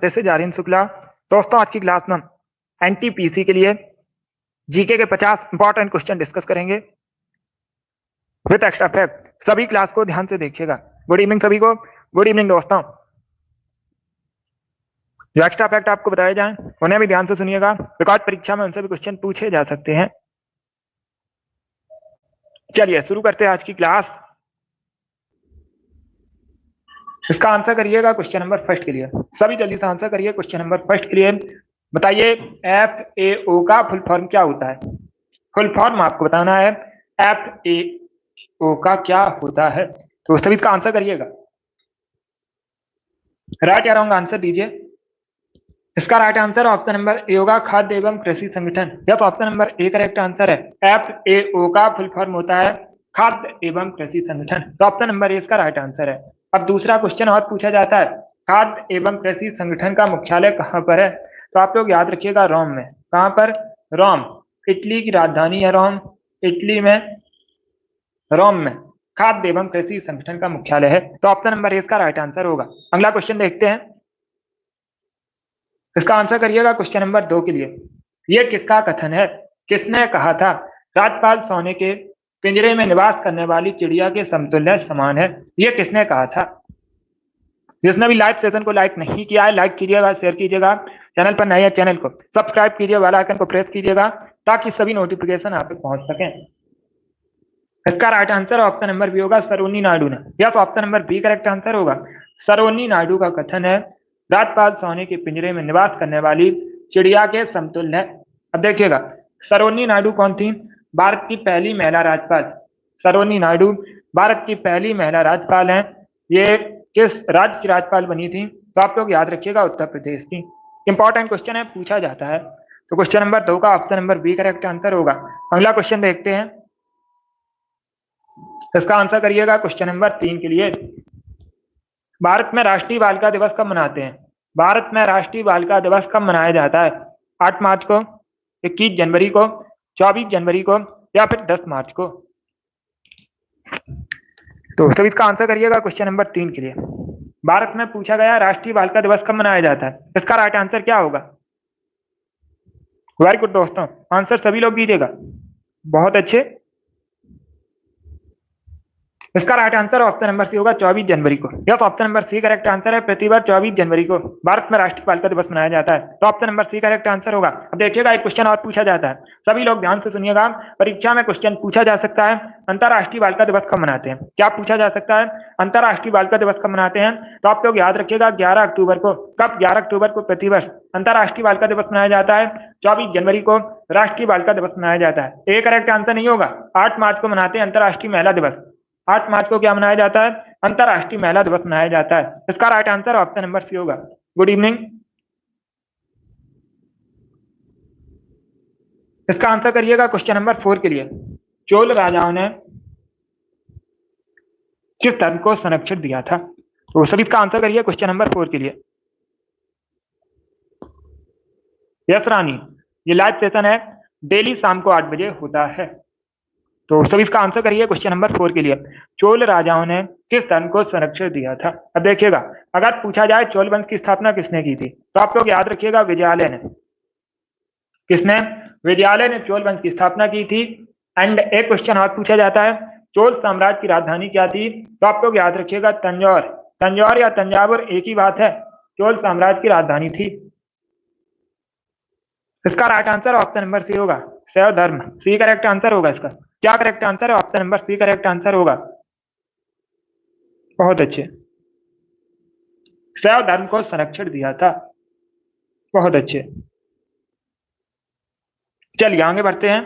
This is Aryan Shukla. दोस्तों, आज की क्लास में हम एनटीपीसी के लिए जीके के 50 इंपॉर्टेंट क्वेश्चन डिस्कस करेंगे विद एक्स्ट्रा फैक्ट। सभी क्लास को ध्यान से देखिएगा। गुड इवनिंग सभी को। गुड इवनिंग दोस्तों। जो एक्स्ट्रा फैक्ट आपको बताए जाएं उन्हें भी ध्यान से सुनिएगा, बिकॉज परीक्षा में उनसे भी क्वेश्चन पूछे जा सकते हैं। चलिए शुरू करते हैं आज की क्लास। इसका आंसर करिएगा क्वेश्चन नंबर फर्स्ट के लिए। सभी जल्दी से आंसर करिए क्वेश्चन नंबर फर्स्ट के लिए। बताइए FAO का फुल फॉर्म क्या होता है। फुल फॉर्म आपको बताना है FAO का क्या होता है, तो सभी इसका आंसर करिएगा। राइट या रॉन्ग आंसर दीजिए। इसका right answer option number A होगा, खाद्य एवं कृषि संगठन। या तो option number A correct answer है। FAO का फुल फॉर्म होता है खाद्य एवं कृषि संगठन, तो ऑप्शन नंबर ए इसका राइट आंसर है। अब दूसरा क्वेश्चन और पूछा जाता है, खाद्य एवं कृषि संगठन का मुख्यालय कहाँ पर है, तो आप लोग याद रखिएगा रोम में। कहाँ पर? रोम। इटली की राजधानी है रोम। इटली में, रोम में खाद्य एवं कृषि संगठन का मुख्यालय है, तो ऑप्शन नंबर ए इसका राइट आंसर होगा। अगला क्वेश्चन देखते हैं। इसका आंसर करिएगा क्वेश्चन नंबर 2 के लिए। यह किसका कथन है? किसने कहा था राजपाल सोने के पिंजरे में निवास करने वाली चिड़िया के समतुल्य समान है? यह किसने कहा था? जिसने भी लाइव सेशन को लाइक नहीं किया है, लाइक कीजिएगा, शेयर कीजिएगा। चैनल पर नए हैं, चैनल को सब्सक्राइब कीजिए, बेल आइकन को प्रेस कीजिएगा ताकि सभी नोटिफिकेशन आप तक पहुंच सकें। इसका right answer option number B होगा, सरोनी नायडू ने। या तो option number B correct answer होगा। सरोनी नायडू का कथन है राजपाल सोने के पिंजरे में निवास करने वाली चिड़िया के समतुल्य है। अब देखिएगा, सरोनी नायडू कौन थी? भारत की पहली महिला राज्यपाल। सरोनी नायडू भारत की पहली महिला राज्यपाल हैं। ये किस राज्य की राज्यपाल बनी थी? तो आप लोग याद रखिएगा, उत्तर प्रदेश की। इंपॉर्टेंट क्वेश्चन है, पूछा जाता है। तो क्वेश्चन नंबर 2 का option number B correct answer होगा। अगला क्वेश्चन देखते हैं। इसका आंसर करिएगा क्वेश्चन नंबर 3 के लिए। भारत में राष्ट्रीय बालिका दिवस कब मनाते हैं? भारत में राष्ट्रीय बालिका दिवस कब मनाया जाता है? 8 मार्च को, 21 जनवरी को, 24 जनवरी को, या फिर 10 मार्च को? तो सभी इसका आंसर करिएगा क्वेश्चन नंबर 3 के लिए। भारत में पूछा गया राष्ट्रीय बालिका दिवस कब मनाया जाता है, इसका राइट आंसर क्या होगा? वेरी गुड दोस्तों, आंसर सभी लोग दीजिएगा। बहुत अच्छे। इसका right answer option number C होगा, 24 जनवरी को। यह तो option number C correct answer है। प्रतिवर्ष 24 जनवरी को भारत में राष्ट्रीय बालिका दिवस मनाया जाता है, तो option number C correct answer होगा। अब देखिएगा, एक क्वेश्चन और पूछा जाता है, सभी लोग ध्यान से सुनिएगा। परीक्षा में क्वेश्चन पूछा जा सकता है, अंतरराष्ट्रीय बालिका दिवस कब मनाते हैं? क्या पूछा जा सकता है? अंतरराष्ट्रीय बालिका दिवस कब मनाते हैं? तो आप लोग याद रखिएगा 11 अक्टूबर को। कब? 11 अक्टूबर को प्रतिवर्ष अंतरराष्ट्रीय बालिका दिवस मनाया जाता है। 24 जनवरी को राष्ट्रीय बालिका दिवस मनाया जाता है। ए करेक्ट आंसर नहीं होगा। 8 मार्च को मनाते हैं अंतरराष्ट्रीय महिला दिवस। 8 मार्च को क्या मनाया जाता है? अंतरराष्ट्रीय महिला दिवस मनाया जाता है। इसका right answer option number C होगा। Good evening. इसका आंसर करिएगा क्वेश्चन नंबर 4 के लिए। चोल राजाओं ने किस धर्म को संरक्षण दिया था? तो सभी इसका आंसर करिए क्वेश्चन नंबर 4 के लिए। यस रानी, ये लाइव सेशन है, डेली शाम को 8 बजे होता है। तो सभी इसका आंसर करिए क्वेश्चन नंबर 4 के लिए। चोल राजाओं ने किस धर्म को संरक्षण दिया था? अब देखिएगा, अगर पूछा जाए चोल वंश की स्थापना किसने की थी, तो आप लोग याद रखिएगा विजयालय ने। किसने? विजयालय ने चोल वंश की स्थापना की थी। एंड एक क्वेश्चन और पूछा जाता है, चोल साम्राज्य की राजधानी क्या थी? तो आप लोग याद रखिएगा तंजौर। तंजौर या तंजावुर एक ही बात है, चोल साम्राज्य की राजधानी थी। इसका right answer option number C होगा, शैव धर्म। सी करेक्ट आंसर होगा। इसका क्या करेक्ट आंसर है? Option number C correct answer होगा। बहुत अच्छे। शैव धर्म को संरक्षण दिया था। बहुत अच्छे। चलिए आगे बढ़ते हैं।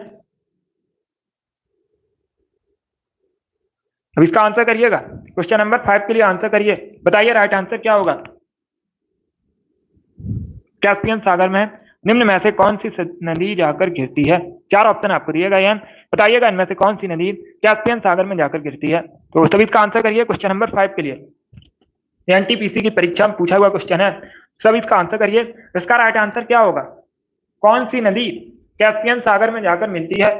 अब इसका आंसर करिएगा। क्वेश्चन नंबर 5 के लिए आंसर करिए। बताइए राइट आंसर क्या होगा। कैस्पियन सागर में निम्न में से कौन सी नदी जाकर गिरती है? 4 ऑप्शन आपको दिए गए हैं, बताइएगा इनमें से कौन सी नदी कैस्पियन सागर में जाकर गिरती है। तो सभी इसका आंसर करिए क्वेश्चन नंबर 5 के लिए। एनटीपीसी की परीक्षा में पूछा हुआ क्वेश्चन है, सभी इसका आंसर करिए। इसका राइट आंसर क्या होगा? कौन सी नदी कैस्पियन सागर में जाकर मिलती है?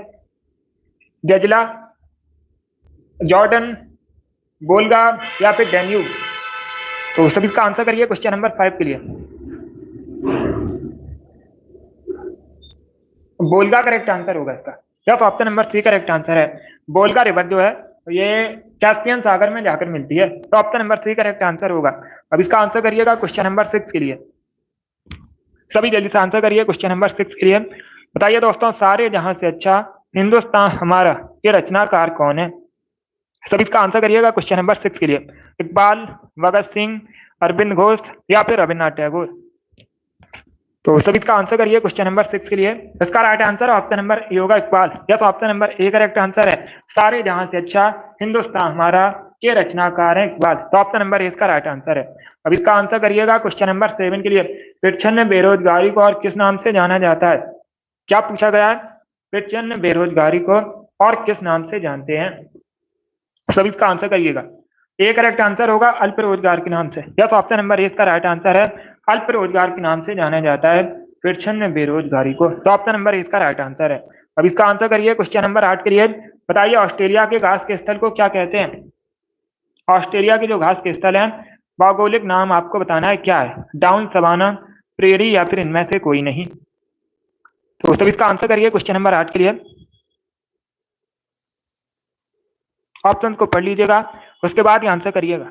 जजला, जॉर्डन, वोल्गा, या फिर डैन्यूब? तो सभी इसका आंसर करिए क्वेश्चन नंबर 5 के लिए। बोलगा करेक्ट आंसर होगा इसका। या तो ऑप्शन नंबर 3 करेक्ट आंसर है। बोलगा रिवर जो है ये कैस्पियन सागर में जाकर मिलती है, तो ऑप्शन नंबर 3 करेक्ट आंसर होगा। अब इसका आंसर करिएगा क्वेश्चन नंबर 6 के लिए। सभी जल्दी से आंसर करिए क्वेश्चन नंबर 6 के लिए। बताइए दोस्तों, सारे जहां से अच्छा हिंदुस्तान हमारा के रचनाकार कौन है? सभी इसका आंसर करिएगा क्वेश्चन नंबर 6 के लिए। इकबाल, भगत सिंह, अरविंद घोष या फिर रविन्द्रनाथ टैगोर। तो सभी इसका आंसर करिए क्वेश्चन नंबर 6 के लिए। इसका right answer option number A होगा, इकबाल। या तो option number A correct answer है। सारे जहां से अच्छा हिंदुस्तान हमारा के रचनाकार है इकबाल, तो ऑप्शन नंबर ए इसका राइट आंसर है। अब इसका आंसर करिएगा क्वेश्चन नंबर 7 के लिए। प्रच्छन्न बेरोजगारी को और किस नाम से जाना जाता है? क्या पूछा गया है? प्रच्छन्न बेरोजगारी को और किस नाम से जानते हैं? सभी इसका आंसर करिएगा। ए करेक्ट आंसर होगा अल्प रोजगार के नाम से। या तो ऑप्शन नंबर ए इसका राइट आंसर है। अल्प रोजगार के नाम से जाना जाता है प्रच्छन्न बेरोजगारी को, तो ऑप्शन नंबर ए इसका राइट आंसर है। अब इसका आंसर करिए क्वेश्चन नंबर 8 के लिए। बताइए ऑस्ट्रेलिया के घास के स्थल को क्या कहते हैं? ऑस्ट्रेलिया के जो घास के स्थल है भौगोलिक नाम आपको बताना है क्या है? डाउन, सवाना, प्रेरी या फिर इनमें से कोई नहीं। तो सभी इसका आंसर करिए क्वेश्चन नंबर 8 के लिए। ऑप्शन को पढ़ लीजिएगा, उसके बाद ही आंसर करिएगा।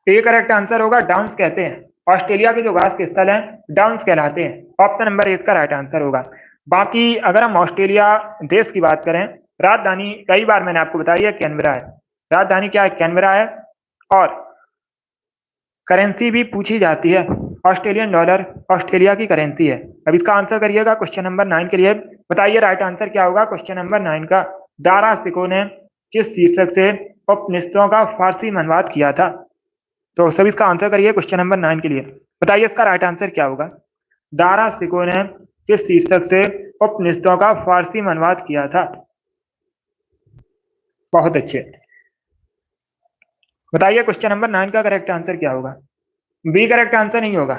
ए करेक्ट आंसर होगा डाउन्स कहते हैं। ऑस्ट्रेलिया के जो घास के स्थल हैं डाउन्स कहलाते हैं। ऑप्शन नंबर 1 का राइट आंसर होगा। बाकी अगर हम ऑस्ट्रेलिया देश की बात करें, राजधानी कई बार मैंने आपको बताई है कैनबरा है। राजधानी क्या है? कैनबरा है। और करेंसी भी पूछी जाती है, ऑस्ट्रेलियन डॉलर ऑस्ट्रेलिया की करेंसी है। अब इसका आंसर करिएगा क्वेश्चन नंबर 9 के लिए। बताइए राइट आंसर क्या होगा क्वेश्चन नंबर 9 का? दारा सिको ने किस शीर्षक से उपनिषदों का फारसी में अनुवाद किया था? तो सभी इसका आंसर करिए क्वेश्चन नंबर 9 के लिए। बताइए इसका राइट आंसर क्या होगा? दारा सिको ने किस शीर्षक से उपनिषदों का फारसी में अनुवाद किया था? बहुत अच्छे। बताइए क्वेश्चन नंबर 9 का करेक्ट आंसर क्या होगा? बी करेक्ट आंसर नहीं होगा।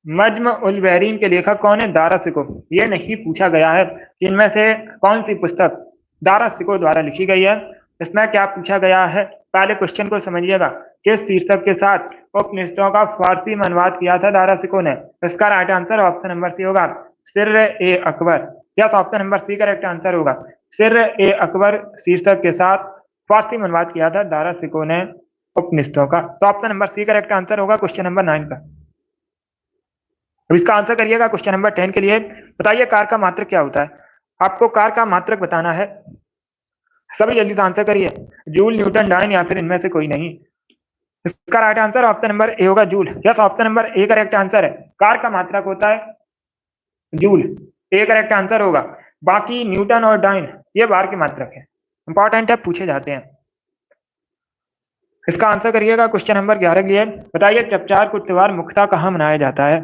नज्म उल बहरीन के लेखक कौन है? दारा सिको। ये नहीं पूछा गया है कि इनमें से कौन सी पुस्तक दारा सिको द्वारा लिखी गई है। इसमें क्या पूछा गया है, पहले क्वेश्चन को समझिएगा। किस शीर्षक के साथ उपनिषदों का फारसी में अनुवाद किया था दारा सिको ने? इसका right answer option number C होगा, सिर्र ए अकबर। या तो option number C correct answer होगा। सिर्र ए अकबर शीर्षक के साथ फारसी में अनुवाद किया था दारा सिको ने उपनिषदों का, तो option number C correct answer होगा क्वेश्चन नंबर 9 का। अब इसका आंसर करिएगा क्वेश्चन नंबर 10 के लिए। बताइए कार का मात्रक क्या होता है? आपको कार का मात्रक बताना है। सभी जल्दी से आंसर करिए। जूल, न्यूटन, डाइन या फिर इनमें से कोई नहीं। इसका right answer option number A होगा, joule. Yes, option number A correct answer है। कार का मात्रक होता है जूल, ए करेक्ट आंसर होगा। बाकी न्यूटन और डाइन ये बार के मात्रक है, इंपॉर्टेंट है, पूछे जाते हैं। इसका आंसर करिएगा क्वेश्चन नंबर 11 के लिए। बताइए चपचार कुट त्योहार मुख्यतः कहाँ मनाया जाता है?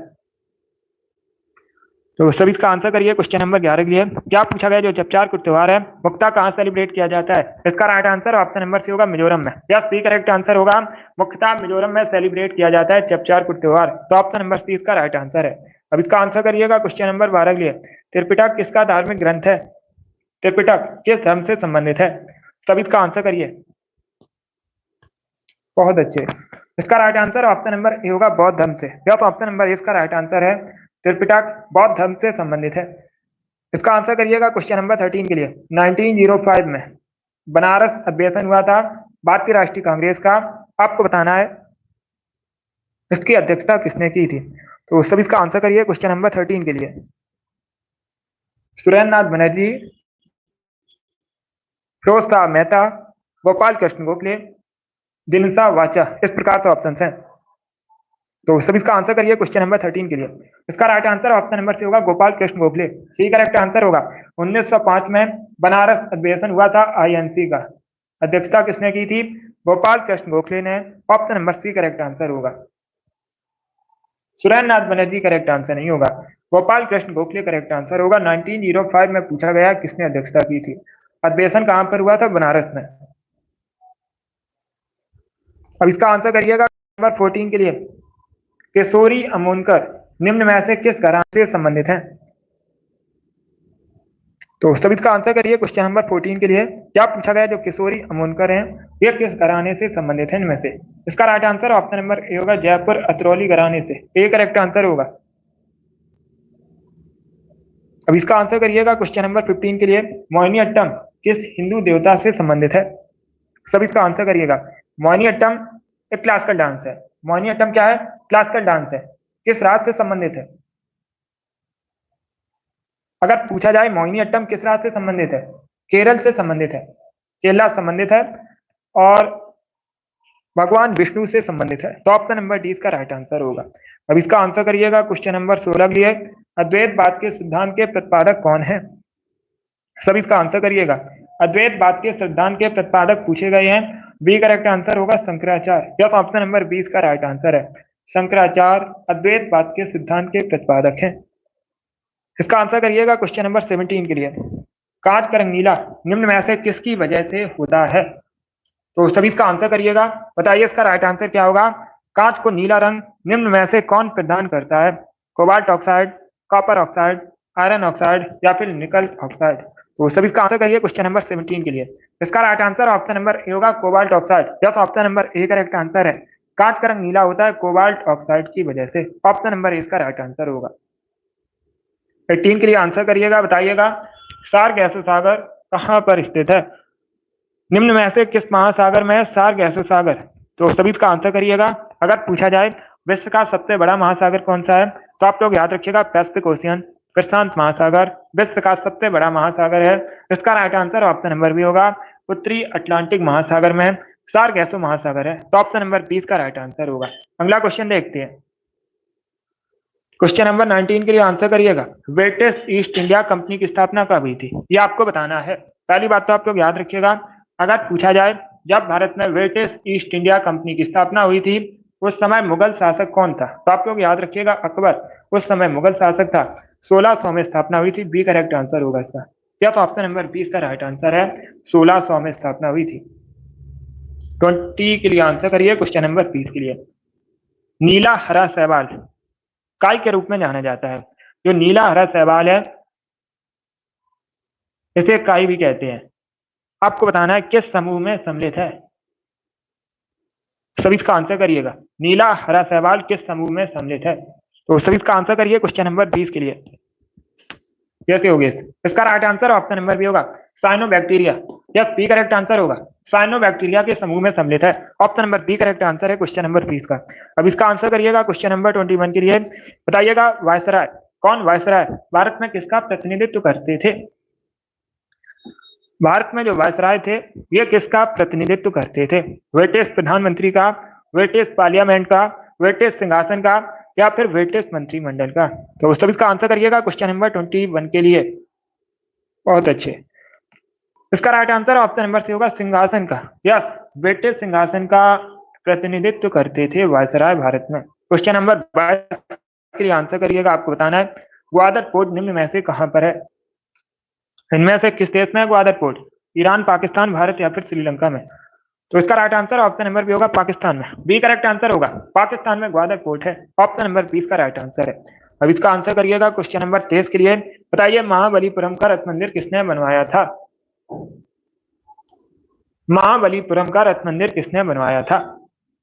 तो सभी इसका आंसर करिए क्वेश्चन नंबर 11 के लिए। क्या पूछा गया? जो चपचार कुट त्योहार है मुख्यतः कहाँ सेलिब्रेट किया जाता है? इसका right answer option number C होगा, मिजोरम में। यस, सी करेक्ट आंसर होगा। मुख्यतः मिजोरम में सेलिब्रेट किया जाता है चपचार कुट त्योहार, तो ऑप्शन नंबर सी इसका राइट आंसर है। अब इसका आंसर करिएगा क्वेश्चन नंबर 12 के लिए। त्रिपिटक किसका धार्मिक ग्रंथ है? त्रिपिटक किस धर्म से संबंधित है? सभी इसका आंसर करिए। बहुत अच्छे। इसका right answer option number A होगा, बौद्ध धर्म से। या तो ऑप्शन नंबर ए इसका राइट आंसर है। त्रिपिटक बौद्ध धर्म से संबंधित है। इसका आंसर करिएगा क्वेश्चन नंबर 13 के लिए। 1905 में बनारस अधिवेशन हुआ था भारतीय राष्ट्रीय कांग्रेस का। आपको बताना है इसकी अध्यक्षता किसने की थी? तो सभी इसका आंसर करिए क्वेश्चन नंबर 13 के लिए। सुरेंद्र नाथ बनर्जी, फिरोज शाह मेहता, गोपाल कृष्ण गोखले, दिनसा वाचा, इस प्रकार से ऑप्शन हैं। तो सभी इसका आंसर करिए क्वेश्चन नंबर 13 के लिए। इसका right answer option number C होगा, Gopal Krishna Gokhale. C correct answer होगा। 1905 में बनारस अधिवेशन हुआ था आईएनसी का। अध्यक्षता किसने की थी? गोपाल कृष्ण गोखले ने। Option number C correct answer होगा। सुरेंद्र नाथ बनर्जी करेक्ट आंसर नहीं होगा। गोपाल कृष्ण गोखले करेक्ट आंसर होगा। 1905 में पूछा गया किसने अध्यक्षता की थी। अधिवेशन कहां पर हुआ था? बनारस में। अब इसका आंसर करिएगा नंबर 14 के लिए। किशोरी अमोनकर निम्न में से किस घराने से संबंधित हैं? तो सभी इसका आंसर करिए क्वेश्चन नंबर 14 के लिए। क्या पूछा गया? जो किशोरी अमोनकर हैं ये किस घराने से संबंधित हैं इनमें से? इसका right answer option number A होगा जयपुर अतरौली घराने से, ए करेक्ट आंसर होगा। अब इसका आंसर करिएगा क्वेश्चन नंबर 15 के लिए, मोहिनीअट्टम किस हिंदू देवता से संबंधित है? सब इसका आंसर करिएगा। मोहिनीअट्टम एक क्लासिकल डांस है। मोहिनीअट्टम क्या है? क्लासिकल डांस है। किस राज से संबंधित है? अगर पूछा जाए मोहिनीअट्टम किस राज से संबंधित है, केरल से संबंधित है, केरला संबंधित है और भगवान विष्णु से संबंधित है। तो ऑप्शन नंबर डी इसका राइट आंसर होगा। अब इसका आंसर करिएगा क्वेश्चन नंबर 16 के लिए, अद्वैतवाद के सिद्धांत के प्रतिपादक कौन है? सब इसका आंसर करिएगा। अद्वैतवाद के सिद्धांत के प्रतिपादक पूछे गए हैं, बी करेक्ट आंसर होगा शंकराचार्य। यस, ऑप्शन नंबर 20 का राइट आंसर है। शंकराचार्य अद्वैतवाद के सिद्धांत के प्रतिपादक हैं। इसका आंसर करिएगा क्वेश्चन नंबर 17 के लिए, कांच का रंग नीला निम्न में से किसकी वजह से होता है? तो सभी इसका आंसर करिएगा, बताइए इसका राइट आंसर क्या होगा। कांच को नीला रंग निम्न में से कौन प्रदान करता है? Cobalt oxide, copper oxide, iron oxide या फिर निकल ऑक्साइड? तो सभी इसका आंसर करिए क्वेश्चन नंबर 17 के लिए। इसका right answer option number A होगा cobalt oxide. Yes, option number A correct answer है। कांच का रंग नीला होता है कोबाल्ट ऑक्साइड की वजह से। ऑप्शन नंबर ए इसका राइट आंसर होगा। 18 के लिए आंसर करिएगा, बताइएगा सार गैसों सागर कहां पर स्थित है? निम्न में से किस महासागर में है सार गैसों सागर? तो सभी इसका आंसर करिएगा। अगर पूछा जाए विश्व का सबसे बड़ा महासागर कौन सा है, तो आप लोग याद रखिएगा पैसिफिक ओशियन, प्रशांत महासागर विश्व का सबसे बड़ा महासागर है। इसका right answer option number B होगा, उत्तरी अटलांटिक महासागर में सार गैसों महासागर है। तो ऑप्शन नंबर 20 का राइट आंसर होगा। अगला क्वेश्चन देखते हैं, क्वेश्चन नंबर 19 के लिए आंसर करिएगा, ब्रिटिश ईस्ट इंडिया कंपनी की स्थापना कब हुई थी? ये आपको बताना है। पहली बात तो आप लोग याद रखिएगा, अगर पूछा जाए जब भारत में ब्रिटिश ईस्ट इंडिया कंपनी की स्थापना हुई थी उस समय मुगल शासक कौन था? तो आप लोग याद रखिएगा अकबर उस समय मुगल शासक था। 1600 में स्थापना हुई थी, बी करेक्ट आंसर होगा इसका। क्या? तो ऑप्शन नंबर 20 का राइट आंसर है, 1600 में स्थापना हुई थी। 20 के लिए आंसर करिए क्वेश्चन नंबर 20 के लिए, नीला हरा शैवाल काय के रूप में जाना जाता है? जो नीला हरा शैवाल है इसे काई भी कहते हैं। आपको बताना है किस समूह में सम्मिलित है। सभी इसका आंसर करिएगा, नीला हरा शैवाल किस समूह में सम्मिलित है? तो सभी इसका आंसर करिए क्वेश्चन नंबर 20 के लिए। कैसे हो गए? इसका right answer option number B होगा, cyanobacteria. Yes, B correct answer होगा, साइनोबैक्टीरिया के समूह में सम्मिलित है। Option number B correct answer है क्वेश्चन नंबर 20 का। अब इसका आंसर करिएगा क्वेश्चन नंबर 21 के लिए, बताइएगा वायसराय कौन वायसराय भारत में किसका प्रतिनिधित्व करते थे? भारत में जो वायसराय थे ये किसका प्रतिनिधित्व करते थे? ब्रिटिश प्रधानमंत्री का, ब्रिटिश पार्लियामेंट का, ब्रिटिश सिंहासन का या फिर ब्रिटिश मंत्रिमंडल का? तो सभी इसका आंसर करिएगा क्वेश्चन नंबर 21 के लिए। बहुत अच्छे। इसका right answer option number C होगा, सिंहासन का। यस, ब्रिटिश सिंहासन का प्रतिनिधित्व करते थे वायसराय भारत में। क्वेश्चन नंबर 22 के लिए आंसर करिएगा, आपको बताना है ग्वादर पोर्ट निम्न में से कहां पर है? इनमें से किस देश में है ग्वादर पोर्ट? ईरान, पाकिस्तान, भारत या फिर श्रीलंका में? तो इसका right answer option number B होगा, पाकिस्तान में। बी करेक्ट आंसर होगा, पाकिस्तान में ग्वादर पोर्ट है। ऑप्शन नंबर 20 का राइट आंसर है। अब इसका आंसर करिएगा क्वेश्चन नंबर 23 के लिए, बताइए महाबलीपुरम का रथ मंदिर किसने बनवाया था? महाबलीपुरम का रथ मंदिर किसने बनवाया था?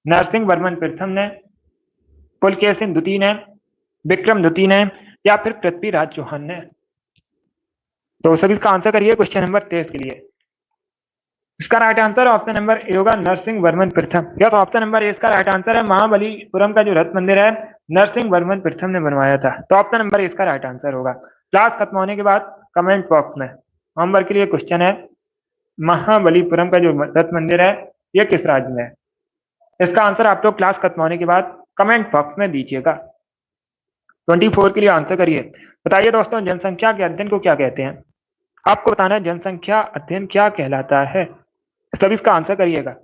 नरसिंह वर्मन प्रथम ने, पुलकेशिन द्वितीय ने, विक्रम द्वितीय ने या फिर पृथ्वीराज चौहान ने? तो सभी इसका आंसर करिए क्वेश्चन नंबर 23 के लिए। इसका right answer option number A होगा, नरसिंह वर्मन प्रथम। या तो ऑप्शन नंबर ए इसका राइट आंसर है, महाबलीपुरम का जो रथ मंदिर है नरसिंह वर्मन प्रथम ने बनवाया था। तो ऑप्शन नंबर ए इसका राइट आंसर होगा। क्लास खत्म होने के बाद कमेंट बॉक्स में होमवर्क के लिए क्वेश्चन है, महाबलीपुरम का जो रथ मंदिर है यह किस राज्य में है? इसका आंसर आप लोग क्लास खत्म होने के बाद कमेंट बॉक्स में दीजिएगा। 24 के लिए आंसर करिए, बताइए दोस्तों जनसंख्या के अध्ययन को क्या कहते हैं? आपको बताना है जनसंख्या अध्ययन क्या कहलाता है। सभी इसका आंसर करिएगा।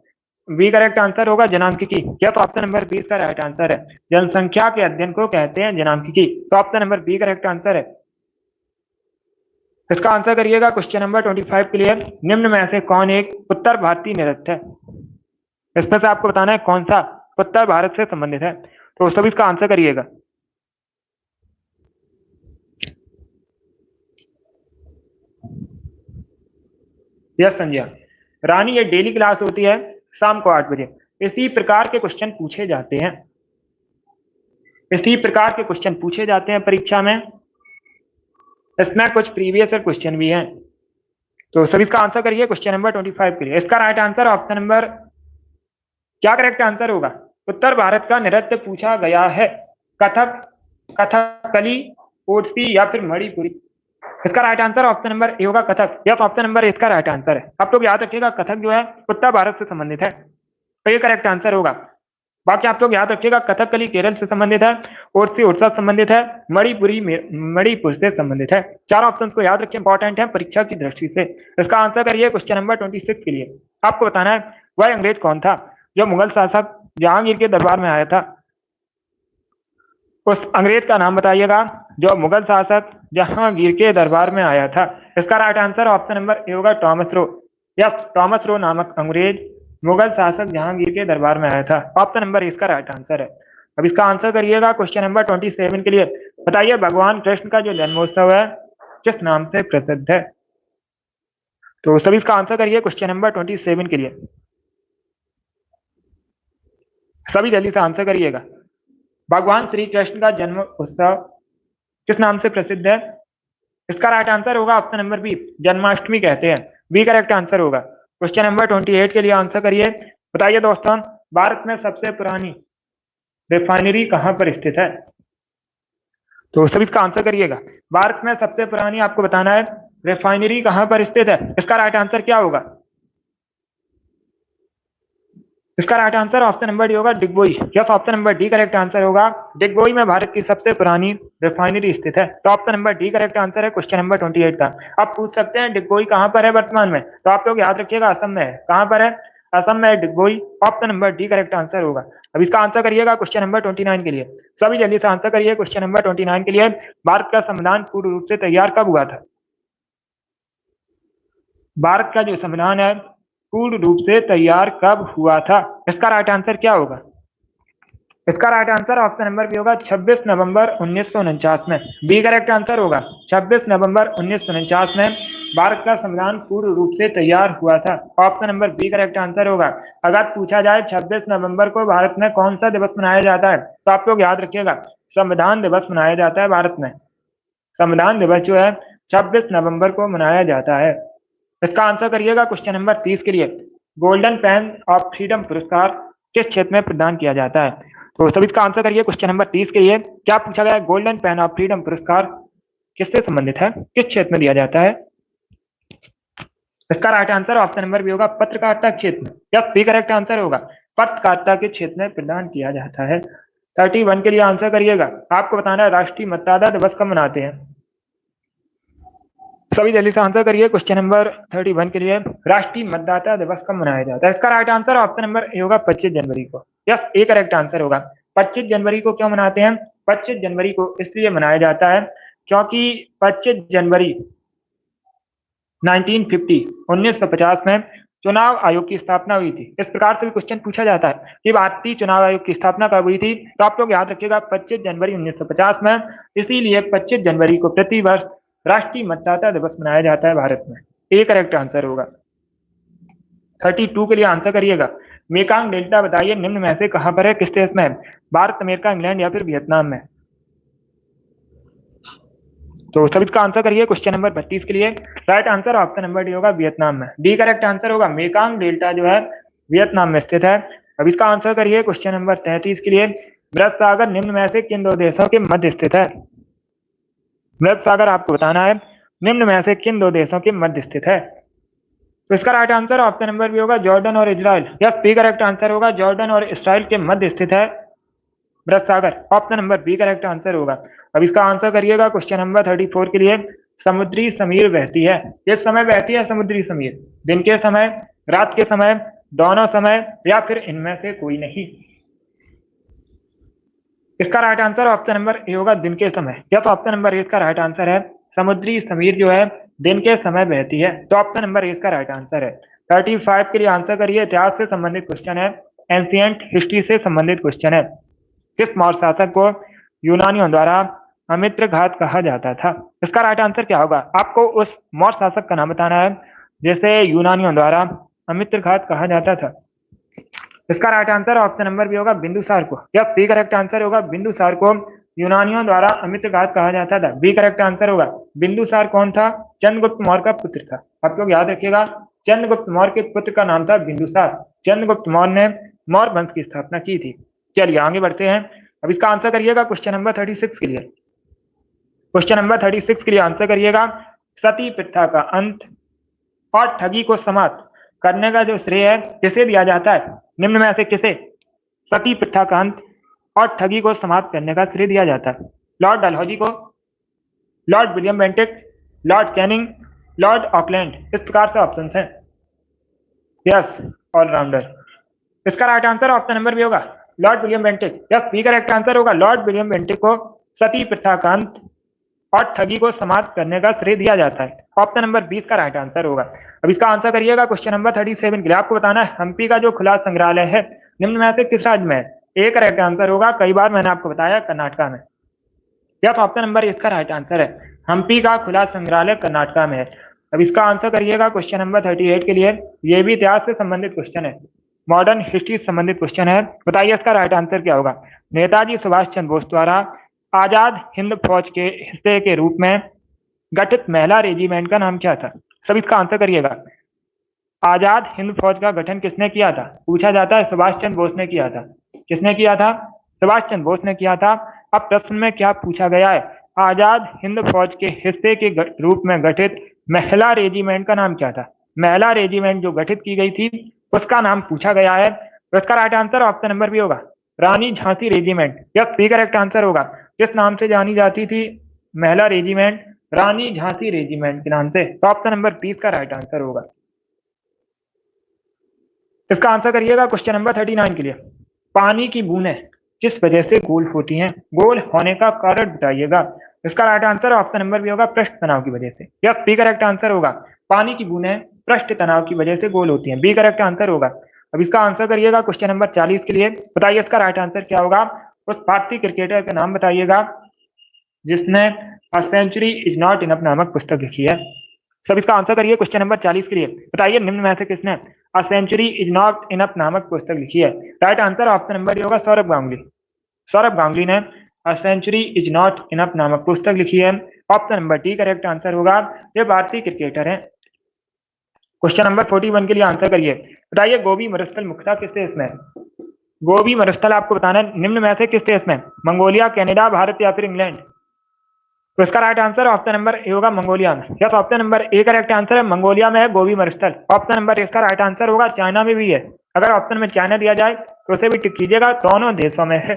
बी करेक्ट आंसर होगा जनांकिकी। क्या? तो ऑप्शन नंबर 20 का राइट आंसर है, जनसंख्या के अध्ययन को कहते हैं जनांकिकी। तो option number B correct answer है। इसका आंसर करिएगा क्वेश्चन नंबर 25 के लिए, निम्न में से कौन एक उत्तर भारतीय नृत्य है? इसमें से आपको बताना है कौन सा उत्तर भारत से संबंधित है। तो सभी इसका आंसर करिएगा। यस संजय, रानी ये डेली क्लास होती है शाम को 8 बजे। इसी प्रकार के क्वेश्चन पूछे जाते हैं, इसी प्रकार के क्वेश्चन पूछे जाते हैं परीक्षा में। इसमें कुछ प्रीवियस ईयर क्वेश्चन भी हैं। तो सभी इसका आंसर करिए क्वेश्चन नंबर 25 के लिए। इसका राइट आंसर ऑप्शन नंबर, क्या करेक्ट आंसर होगा? उत्तर भारत का नृत्य पूछा गया है, कथक, कथकली, ओडिसी या फिर मणिपुरी। इसका right answer option number A होगा, Kathak. Yes, option number A इसका राइट आंसर है। आप लोग याद रखिएगा कथक जो है उत्तर भारत से संबंधित है, तो ये करेक्ट आंसर होगा। बाकी आप लोग याद रखिएगा कथकली केरल से संबंधित है, ओडिसी उड़ीसा से संबंधित है, मणिपुरी मणिपुर से संबंधित है। चारों ऑप्शन को याद रखिए, इंपॉर्टेंट है परीक्षा की दृष्टि से। इसका आंसर करिए क्वेश्चन नंबर 26 के लिए। आपको बताना है वह अंग्रेज कौन था जो मुगल शासक जहांगीर के दरबार में आया था। उस अंग्रेज का नाम बताइएगा जो मुगल शासक जहांगीर के दरबार में आया था। इसका right answer option number A होगा, Thomas Roe. Yes, Thomas Roe नामक अंग्रेज मुगल शासक जहांगीर के दरबार में आया था। ऑप्शन नंबर इसका राइट आंसर है। अब इसका आंसर करिएगा क्वेश्चन नंबर 27 के लिए। बताइए भगवान कृष्ण का जो जन्मोत्सव है किस नाम से प्रसिद्ध है? तो सभी इसका आंसर करिए क्वेश्चन नंबर 27 के लिए। सभी जल्दी से आंसर करिएगा। भगवान श्री कृष्ण का जन्म उत्सव किस नाम से प्रसिद्ध है? इसका राइट आंसर होगा ऑप्शन नंबर बी, जन्माष्टमी कहते हैं। बी करेक्ट आंसर होगा। क्वेश्चन नंबर 28 के लिए आंसर करिए। बताइए दोस्तों, भारत में सबसे पुरानी रिफाइनरी कहां पर स्थित है? तो सभी इसका आंसर करिएगा। भारत में सबसे पुरानी आपको बताना है रिफाइनरी कहां पर स्थित है। इसका राइट आंसर क्या होगा? इसका right answer option number D होगा, Digboi. Yes, option number D correct answer होगा। डिगबोई में भारत की सबसे पुरानी रिफाइनरी स्थित है, तो option number D correct answer है क्वेश्चन नंबर 28 का। आप पूछ सकते हैं डिगबोई कहां पर है वर्तमान में, तो आप लोग याद रखिएगा असम में है। कहां पर है? असम में है Digboi. Option number D correct answer होगा। अब इसका आंसर करिएगा क्वेश्चन नंबर 29 के लिए। सभी जल्दी से आंसर करिए क्वेश्चन नंबर 29 के लिए। भारत का संविधान पूर्ण रूप से तैयार कब हुआ था? भारत का जो संविधान है पूर्ण रूप से तैयार कब हुआ था? इसका राइट आंसर क्या होगा? इसका right answer option number B होगा, 26 नवंबर 1949 में। बी करेक्ट आंसर होगा। 26 नवंबर 1949 में भारत का संविधान पूर्ण रूप से तैयार हुआ था। Option number B correct answer होगा। अगर पूछा जाए 26 नवंबर को भारत में कौन सा दिवस मनाया जाता है, तो आप लोग याद रखिएगा संविधान दिवस मनाया जाता है भारत में। संविधान दिवस जो है 26 नवंबर को मनाया जाता है। इसका आंसर करिएगा क्वेश्चन नंबर 30 के लिए। गोल्डन पेन ऑफ फ्रीडम पुरस्कार किस क्षेत्र में प्रदान किया जाता है? तो सभी इसका आंसर करिए क्वेश्चन नंबर 30 के लिए। क्या पूछा गया है? गोल्डन पेन ऑफ फ्रीडम पुरस्कार किससे संबंधित है, किस क्षेत्र में दिया जाता है? इसका right answer option number B होगा, पत्रकारिता क्षेत्र में। यस, बी करेक्ट आंसर होगा। पत्रकारिता के क्षेत्र में प्रदान किया जाता है। 31 के लिए आंसर करिएगा। आपको बताना है राष्ट्रीय मतदाता दिवस कब मनाते हैं। सभी जल्दी से आंसर करिए क्वेश्चन नंबर 31 के लिए। राष्ट्रीय मतदाता दिवस कब मनाया जाता है? इसका right answer option number A होगा, 25 जनवरी को। यस, ए करेक्ट आंसर होगा। 25 जनवरी को क्यों मनाते हैं? 25 जनवरी को इसलिए मनाया जाता है क्योंकि 25 जनवरी 1950 में चुनाव आयोग की स्थापना हुई थी। इस प्रकार से भी क्वेश्चन पूछा जाता है कि भारतीय चुनाव आयोग की स्थापना कब हुई थी, तो आप लोग याद रखिएगा 25 जनवरी 1950 में। इसीलिए 25 जनवरी को प्रतिवर्ष राष्ट्रीय मतदाता दिवस मनाया जाता है भारत में। ए करेक्ट आंसर होगा। 32 के लिए आंसर करिएगा। मेकांग डेल्टा बताइए निम्न में से कहां पर है, किस देश में है? भारत, अमेरिका, इंग्लैंड या फिर वियतनाम में? तो सभी इसका आंसर करिए क्वेश्चन नंबर 32 के लिए। Right answer option number D होगा, वियतनाम में। डी करेक्ट आंसर होगा। मेकांग डेल्टा जो है वियतनाम में स्थित है। अब इसका आंसर करिए क्वेश्चन नंबर 33 के लिए। मृत सागर निम्न में से किन दो देशों के मध्य स्थित है? मृत सागर आपको बताना है निम्न में से किन दो देशों के मध्य स्थित है। तो इसका right answer option number B होगा, जॉर्डन और Israel. Yes, B correct answer होगा। जॉर्डन और इसराइल के मध्य स्थित है मृत सागर। Option number B correct answer होगा। अब इसका आंसर करिएगा क्वेश्चन नंबर 34 के लिए। समुद्री समीर बहती है, किस समय बहती है समुद्री समीर? दिन के समय, रात के समय, दोनों समय या फिर इनमें से कोई नहीं? इसका right answer option number A होगा, दिन के समय। यस, ऑप्शन नंबर ए इसका राइट आंसर है। समुद्री समीर जो है दिन के समय बहती है, तो ऑप्शन नंबर ए इसका राइट आंसर है। 35 के लिए आंसर करिए। इतिहास से संबंधित क्वेश्चन है, एंशिएंट हिस्ट्री से संबंधित क्वेश्चन है। किस मौर्य शासक को यूनानियों द्वारा अमित्र घात कहा जाता था? इसका राइट आंसर क्या होगा? आपको उस मौर्य शासक का नाम बताना है जिसे यूनानियों द्वारा अमित्र घात कहा जाता था। इसका right answer option number B होगा बिंदुसार को। यस, बी करेक्ट आंसर होगा। बिंदुसार को यूनानियों द्वारा अमित्रघात कहा जाता था। बी करेक्ट आंसर होगा। बिंदुसार कौन था? चंद्रगुप्त मौर्य का पुत्र था। आप लोग याद रखिएगा, चंद्रगुप्त मौर्य के पुत्र का नाम था बिंदुसार। चंद्रगुप्त मौर्य ने मौर्य वंश की स्थापना की थी। चलिए आगे बढ़ते हैं। अब इसका आंसर करिएगा क्वेश्चन नंबर 36 के लिए। क्वेश्चन नंबर 36 के लिए आंसर करिएगा, सती प्रथा का अंत और ठगी को समाप्त करने का जो श्रेय है किसे दिया जाता है? निम्न में से किसे सती प्रथा का अंत और ठगी को समाप्त करने का श्रेय दिया जाता है? लॉर्ड डलहौजी को, Lord William Bentinck, Lord Canning, Lord Auckland. इस प्रकार से ऑप्शन है। Yes, allrounder. इसका right answer option number B होगा, Lord William Bentinck. Yes, B correct answer होगा। लॉर्ड विलियम बेंटिक को सती प्रथा का अंत और ठगी को समाप्त करने का श्रेय दिया जाता है। ऑप्शन नंबर 20 का राइट आंसर होगा। अब इसका आंसर करिएगा क्वेश्चन नंबर 37 के लिए। आपको बताना है हम्पी का जो खुला संग्रहालय है निम्न में से किस राज्य में है? ए करेक्ट आंसर होगा। कई बार मैंने आपको बताया कर्नाटका में। यह ऑप्शन नंबर इसका राइट आंसर है। हम्पी का खुला संग्रहालय कर्नाटका में है। अब इसका आंसर करिएगा क्वेश्चन नंबर 38 के लिए। यह भी इतिहास से संबंधित क्वेश्चन है, मॉडर्न हिस्ट्री से संबंधित क्वेश्चन है। बताइए इसका राइट आंसर क्या होगा? नेताजी सुभाष चंद्र बोस द्वारा आजाद हिंद फौज के हिस्से के रूप में गठित महिला रेजिमेंट का नाम क्या था? सब इसका आंसर करिएगा। आजाद हिंद फौज का गठन किसने किया था? पूछा जाता है सुभाष चंद्र बोस ने किया था। किसने किया था? सुभाष चंद्र बोस ने किया था। अब प्रश्न में क्या पूछा गया है? आजाद हिंद फौज के हिस्से के रूप में गठित महिला रेजिमेंट का नाम क्या था? महिला रेजिमेंट जो गठित की गई थी उसका नाम पूछा गया है। तो इसका right answer option number B होगा, Rani Jhansi regiment. Yes, B correct answer होगा। किस नाम से जानी जाती थी महिला रेजिमेंट? रानी झांसी रेजिमेंट के नाम से। तो ऑप्शन नंबर 20 का राइट आंसर होगा। इसका आंसर करिएगा क्वेश्चन नंबर 39 के लिए। पानी की बूंदें किस वजह से गोल होती हैं? गोल होने का कारण बताइएगा। इसका right answer option number B होगा, पृष्ठ तनाव की वजह से। यस, बी करेक्ट आंसर होगा। पानी की बूंदें पृष्ठ तनाव की वजह से गोल होती हैं। बी करेक्ट आंसर होगा। अब इसका आंसर करिएगा क्वेश्चन नंबर 40 के लिए। बताइए इसका राइट आंसर क्या होगा? उस भारतीय क्रिकेटर का नाम बताइएगा जिसने a century is not enough नामक पुस्तक लिखी है। सब इसका आंसर करिए क्वेश्चन नंबर 40 के लिए। बताइए निम्न में से किसने a century is not enough नामक पुस्तक लिखी है? राइट आंसर ऑप्शन नंबर होगा सौरभ गांगुली। सौरभ गांगुली ने a century is not enough नामक पुस्तक लिखी है। Option number D correct answer होगा। ये भारतीय क्रिकेटर है। क्वेश्चन नंबर 41 के लिए आंसर करिए। बताइए गोबी मरुस्थल मुख्यतः किस देश में है? गोबी मरुस्थल आपको बताना है निम्न में से किस देश में? मंगोलिया, कनाडा, भारत या फिर इंग्लैंड। तो इसका right answer option number A होगा, मंगोलिया में। Yes, option number A correct answer है। मंगोलिया में है गोबी मरुस्थल। ऑप्शन नंबर इसका राइट आंसर होगा। चाइना में भी है। अगर ऑप्शन में चाइना दिया जाए तो उसे भी टिक कीजिएगा, दोनों देशों में है।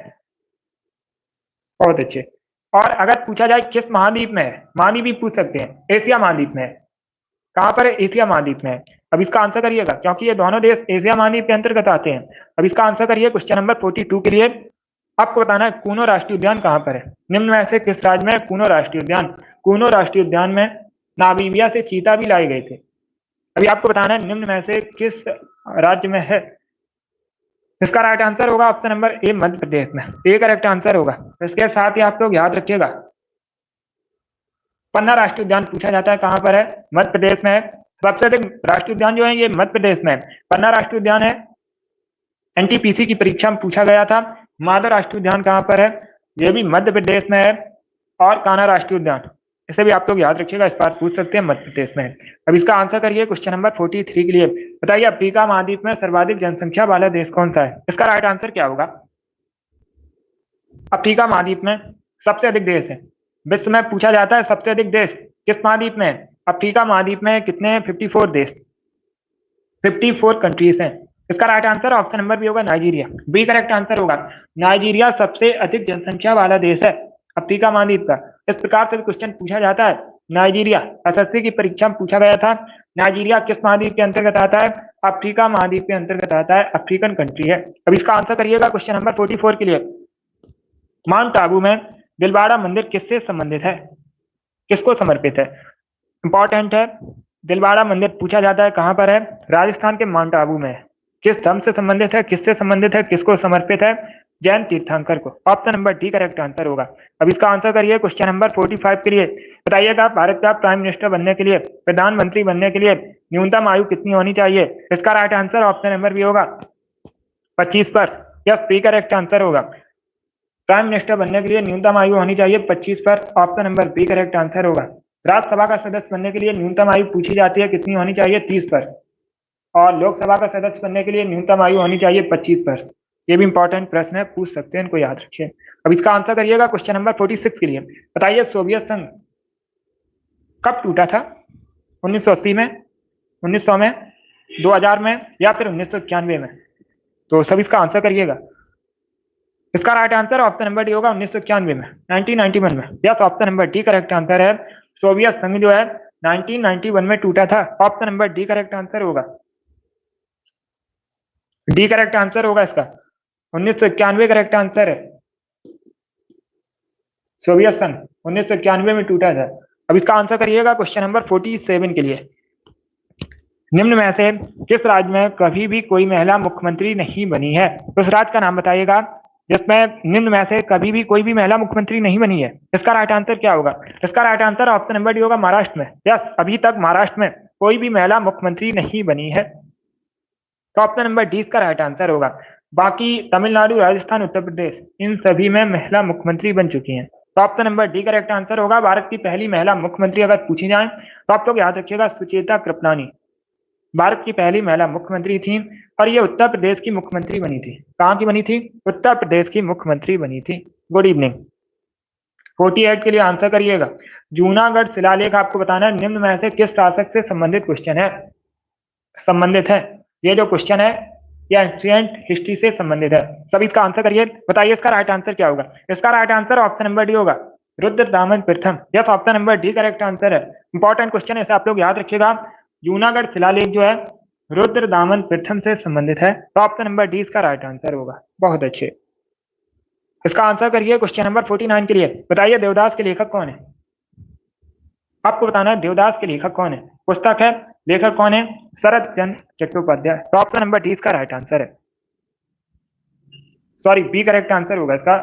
बहुत अच्छे। और अगर पूछा जाए किस महाद्वीप में है, महाद्वीप भी पूछ सकते हैं। एशिया महाद्वीप में है। कहां पर है? एशिया महाद्वीप में है। अब इसका आंसर करिएगा क्योंकि ये दोनों देश एशिया महाद्वीप के अंतर्गत आते हैं। अब इसका आंसर करिए क्वेश्चन नंबर 42 के लिए। आपको बताना है कूनो राष्ट्रीय उद्यान कहां पर है? निम्न में से किस राज्य में है कूनो राष्ट्रीय उद्यान? कूनो राष्ट्रीय उद्यान में नामीबिया से चीता भी लाए गए थे। अभी आपको बताना है निम्न में से किस राज्य में है? इसका राइट आंसर होगा ऑप्शन नंबर ए, मध्य प्रदेश में। ए करेक्ट आंसर होगा। इसके साथ ही आप लोग याद रखिएगा पन्ना राष्ट्रीय उद्यान पूछा जाता है कहां पर है? मध्य प्रदेश में है। सबसे अधिक राष्ट्रीय उद्यान जो है ये मध्य प्रदेश में है। पन्ना राष्ट्रीय उद्यान है। एनटीपीसी की परीक्षा में पूछा गया था। माधव राष्ट्रीय उद्यान कहां पर है? यह भी मध्य प्रदेश में है। और कान्हा राष्ट्रीय उद्यान, इसे भी आप लोग याद रखिएगा, इस बार पूछ सकते हैं, मध्य प्रदेश में है। अब इसका आंसर करिए क्वेश्चन नंबर 43 के लिए। बताइए अफ्रीका महाद्वीप में सर्वाधिक जनसंख्या वाला देश कौन सा है? इसका राइट आंसर क्या होगा? अफ्रीका महाद्वीप में सबसे अधिक देश है। विश्व में पूछा जाता है सबसे अधिक देश किस महाद्वीप में है? अफ्रीका महाद्वीप में कितने हैं? 54 देश, 54 कंट्रीज हैं। इसका right answer option number B होगा, नाइजीरिया। बी करेक्ट आंसर होगा। नाइजीरिया सबसे अधिक जनसंख्या वाला देश है अफ्रीका महाद्वीप का। इस प्रकार से क्वेश्चन पूछा जाता है। नाइजीरिया एसएससी की परीक्षा में पूछा गया था। नाइजीरिया किस महाद्वीप के अंतर्गत आता है? अफ्रीका महाद्वीप के अंतर्गत आता है, अफ्रीकन कंट्री है। अब इसका आंसर करिएगा क्वेश्चन नंबर 44 के लिए। माउंट आबू में दिलवाड़ा मंदिर किससे संबंधित है? किसको समर्पित है? इंपॉर्टेंट है। दिलवाड़ा मंदिर पूछा जाता है कहां पर है? राजस्थान के माउंट आबू में है। किस धर्म से संबंधित है? किससे संबंधित है? किसको समर्पित है? जैन तीर्थंकर को। Option number D correct answer होगा। अब इसका आंसर करिए क्वेश्चन नंबर 45 के लिए। बताइएगा भारत का प्राइम मिनिस्टर बनने के लिए, प्रधानमंत्री बनने के लिए न्यूनतम आयु कितनी होनी चाहिए? इसका right answer option number B होगा 25 वर्ष। यस, बी करेक्ट आंसर होगा। प्राइम मिनिस्टर बनने के लिए न्यूनतम आयु होनी चाहिए 25 वर्ष। Option number B correct answer होगा। राज्यसभा का सदस्य बनने के लिए न्यूनतम आयु पूछी जाती है, कितनी होनी चाहिए? 30 वर्ष। और लोकसभा का सदस्य बनने के लिए न्यूनतम आयु होनी चाहिए 25 वर्ष। ये भी इंपॉर्टेंट प्रश्न है, पूछ सकते हैं, इनको याद रखिए। अब इसका आंसर करिएगा क्वेश्चन नंबर 46 के लिए। बताइए सोवियत संघ कब टूटा था? 1980 में, 1900 में, 2000 में, या फिर 1991 में? तो सब इसका आंसर करिएगा। इसका right answer option number D होगा, 1991 में, 1991 में। Yes, option number D correct answer है। सोवियत संघ जो है 1991 में टूटा था। Option number D correct answer होगा। डी करेक्ट आंसर होगा इसका। 1991 करेक्ट आंसर है। सोवियत संघ 1991 में टूटा था। अब इसका आंसर करिएगा क्वेश्चन नंबर 47 के लिए। निम्न में से किस राज्य में कभी भी कोई महिला मुख्यमंत्री नहीं बनी है? उस राज्य का नाम बताइएगा जिसमें निम्न में से कभी भी कोई भी महिला मुख्यमंत्री नहीं बनी है। इसका राइट आंसर क्या होगा? इसका right answer option number D होगा, महाराष्ट्र में। यस, अभी तक महाराष्ट्र में कोई भी महिला मुख्यमंत्री नहीं बनी है, तो ऑप्शन नंबर डी इसका राइट आंसर होगा। बाकी तमिलनाडु, राजस्थान, उत्तर प्रदेश, इन सभी में महिला मुख्यमंत्री बन चुकी हैं, तो option number D correct answer होगा। भारत की पहली महिला मुख्यमंत्री अगर पूछी जाए तो आप लोग याद रखिएगा, सुचेता कृपलानी भारत की पहली महिला मुख्यमंत्री थी, और ये उत्तर प्रदेश की मुख्यमंत्री बनी थी। कहाँ की बनी थी? उत्तर प्रदेश की मुख्यमंत्री बनी थी। Good evening. 48 के लिए आंसर करिएगा। जूनागढ़ शिलालेख आपको बताना है निम्न में से किस शासक से संबंधित क्वेश्चन है, संबंधित है। ये जो क्वेश्चन है ये एंशिएंट हिस्ट्री से संबंधित है। सभी इसका आंसर करिए। बताइए इसका राइट आंसर क्या होगा? इसका right answer option number D होगा, रुद्रदामन प्रथम। Yes, option number D correct answer है। इंपॉर्टेंट क्वेश्चन है, इसे आप लोग याद रखिएगा। जूनागढ़ शिलालेख जो है रुद्रदामन प्रथम से संबंधित है, तो ऑप्शन नंबर डी इसका राइट आंसर होगा। बहुत अच्छे। इसका आंसर करिए क्वेश्चन नंबर 49 के लिए। बताइए देवदास के लेखक कौन है? आपको बताना है देवदास के लेखक कौन है। पुस्तक है, लेखक कौन है? शरद चंद्र चट्टोपाध्याय। तो ऑप्शन नंबर डी इसका राइट आंसर है। सॉरी, बी करेक्ट आंसर होगा इसका,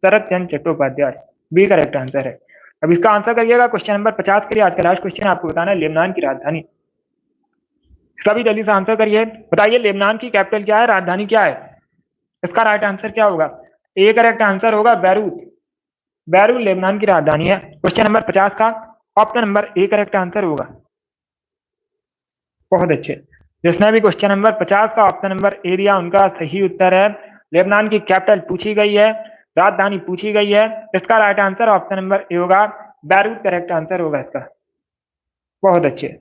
शरद Chandra Chattopadhyay, B correct answer है। अब इसका आंसर करिएगा क्वेश्चन नंबर 50 के लिए। आज का लास्ट क्वेश्चन आपको बताना है लेबनान की राजधानी। सभी जल्दी से आंसर करिए। बताइए लेबनान की कैपिटल क्या है, राजधानी क्या है? इसका राइट आंसर क्या होगा? ए करेक्ट आंसर होगा, बैरूत। बैरूत लेबनान की राजधानी है। क्वेश्चन नंबर 50 का option number A correct answer होगा। बहुत अच्छे। जिसने भी क्वेश्चन नंबर 50 का ऑप्शन नंबर ए दिया उनका सही उत्तर है। लेबनान की कैपिटल पूछी गई है, राजधानी पूछी गई है, इसका right answer option number A होगा, बैरूत करेक्ट आंसर होगा इसका। बहुत अच्छे।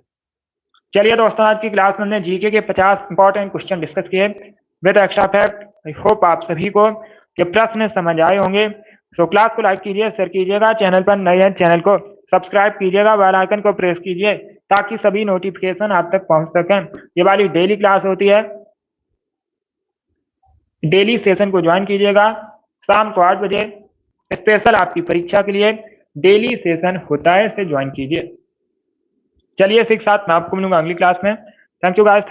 चलिए दोस्तों, आज की क्लास में हमने जीके के 50 इंपॉर्टेंट क्वेश्चन डिस्कस किए with extra fact. I hope आप सभी को ये प्रश्न समझ आए होंगे। तो क्लास को लाइक कीजिए, शेयर कीजिएगा, चैनल पर नए हैं चैनल को सब्सक्राइब कीजिएगा, बेल आइकन को प्रेस कीजिए ताकि सभी नोटिफिकेशन आप तक पहुंच सकें। ये वाली डेली क्लास होती है, डेली सेशन को ज्वाइन कीजिएगा। शाम को 8 बजे स्पेशल आपकी परीक्षा के लिए डेली सेशन होता है, इसे ज्वाइन कीजिए। चलिए, इसी के साथ मैं आपको मिलूंगा अगली क्लास में। Thank you guys.